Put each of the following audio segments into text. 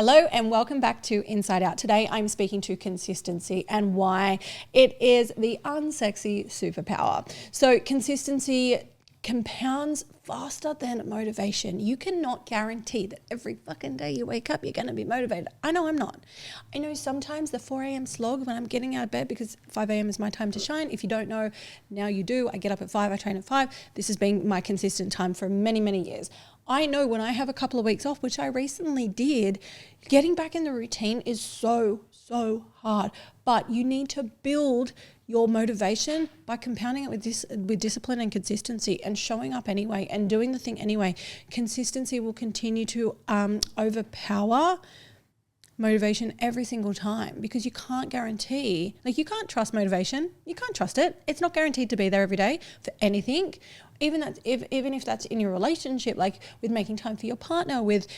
Hello and welcome back to Inside Out. Today I'm speaking to consistency and why it is the unsexy superpower. So consistency compounds faster than motivation. You cannot guarantee that every fucking day you wake up, you're going to be motivated. I know I'm not. I know sometimes the 4 a.m. slog when I'm getting out of bed, because 5 a.m. is my time to shine. If you don't know, now you do. I get up at 5, I train at 5. This has been my consistent time for many, many years. I know when I have a couple of weeks off, which I recently did, getting back in the routine is so hard. But you need to build your motivation by compounding it with discipline and consistency and showing up anyway and doing the thing anyway. Consistency will continue to overpower motivation every single time, because you can't guarantee, you can't trust motivation. You can't trust it. It's not guaranteed to be there every day for anything. Even if that's in your relationship, like with making time for your partner, with,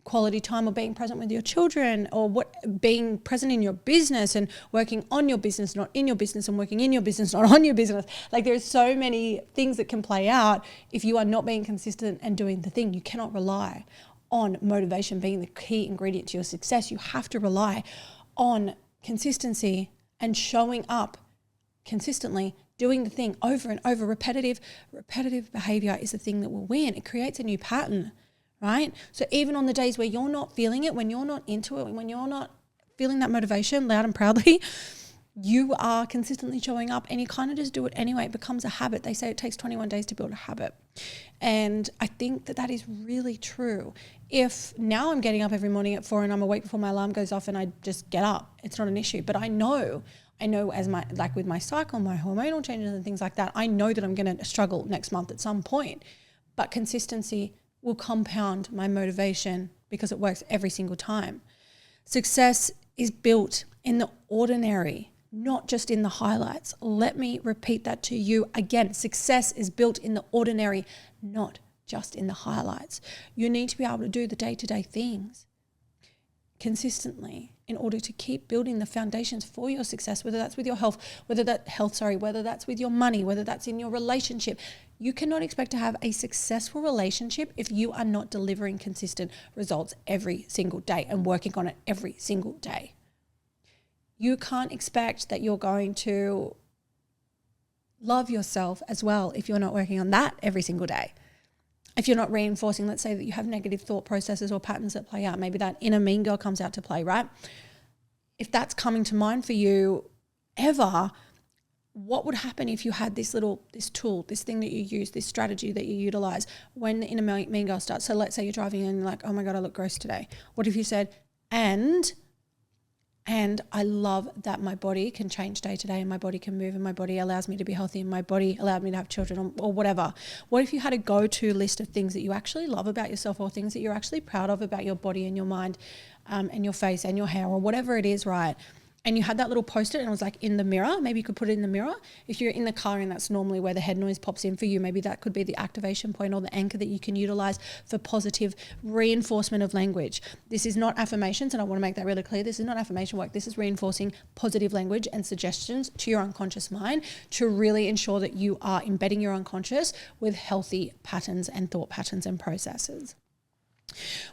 quality time or being present with your children, or being present in your business and working on your business, not in your business, and working in your business, not on your business. Like there's so many things that can play out if you are not being consistent and doing the thing. You cannot rely on motivation being the key ingredient to your success. You have to rely on consistency and showing up consistently, doing the thing over and over. Repetitive behavior is the thing that will win. It creates a new pattern, right? So even on the days where you're not feeling it, when you're not into it, when you're not feeling that motivation loud and proudly, you are consistently showing up and you kind of just do it anyway. It becomes a habit. They say it takes 21 days to build a habit. And I think that is really true. If now I'm getting up every morning at 4 and I'm awake before my alarm goes off and I just get up, it's not an issue. But I know as with my cycle, my hormonal changes and things like that, I know that I'm going to struggle next month at some point. But consistency will compound my motivation because it works every single time. Success is built in the ordinary, not just in the highlights. Let me repeat that to you again. Success is built in the ordinary, not just in the highlights. You need to be able to do the day-to-day things consistently in order to keep building the foundations for your success, whether that's with your health, whether that's with your money, whether that's in your relationship. You cannot expect to have a successful relationship if you are not delivering consistent results every single day and working on it every single day. You can't expect that you're going to love yourself as well if you're not working on that every single day. If you're not reinforcing, let's say that you have negative thought processes or patterns that play out, maybe that inner mean girl comes out to play, right? If that's coming to mind for you ever, what would happen if you had this tool, this thing that you use, this strategy that you utilize when the inner mean girl starts? So let's say you're driving and you're like, oh my God, I look gross today. What if you said, and I love that my body can change day to day and my body can move and my body allows me to be healthy and my body allowed me to have children or whatever. What if you had a go-to list of things that you actually love about yourself or things that you're actually proud of about your body and your mind and your face and your hair or whatever it is, right? And you had that little post-it and it was like in the mirror. Maybe you could put it in the mirror. If you're in the car and that's normally where the head noise pops in for you, maybe that could be the activation point or the anchor that you can utilize for positive reinforcement of language. This is not affirmations, and I want to make that really clear. This is not affirmation work. This is reinforcing positive language and suggestions to your unconscious mind to really ensure that you are embedding your unconscious with healthy patterns and thought patterns and processes.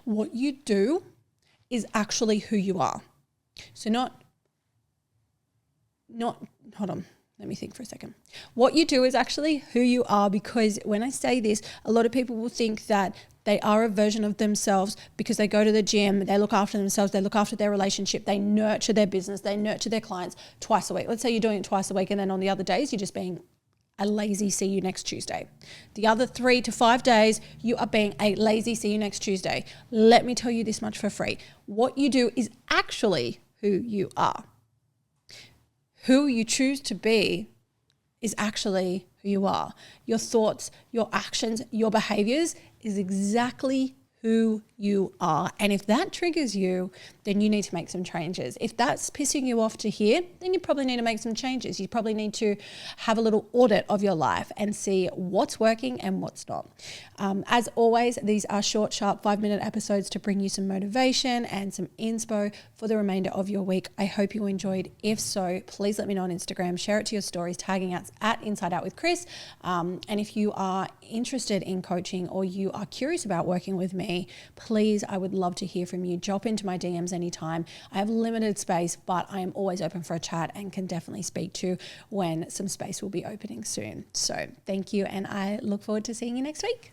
What you do is actually who you are. So hold on, let me think for a second. What you do is actually who you are, because when I say this, a lot of people will think that they are a version of themselves because they go to the gym, they look after themselves, they look after their relationship, they nurture their business, they nurture their clients twice a week. Let's say you're doing it twice a week and then on the other days you're just being a lazy see you next Tuesday. The other 3 to 5 days, you are being a lazy see you next Tuesday. Let me tell you this much for free. What you do is actually who you are. Who you choose to be is actually who you are. Your thoughts, your actions, your behaviors is exactly who you are. And if that triggers you, then you need to make some changes. If that's pissing you off to hear, then you probably need to make some changes. You probably need to have a little audit of your life and see what's working and what's not. As always, these are short, sharp 5-minute episodes to bring you some motivation and some inspo for the remainder of your week. I hope you enjoyed. If so, please let me know on Instagram, share it to your stories, tagging us at Inside Out with Kris. And if you are interested in coaching or you are curious about working with me, please, I would love to hear from you. Drop into my DMs anytime. I have limited space, but I am always open for a chat and can definitely speak to when some space will be opening soon. So thank you, and I look forward to seeing you next week.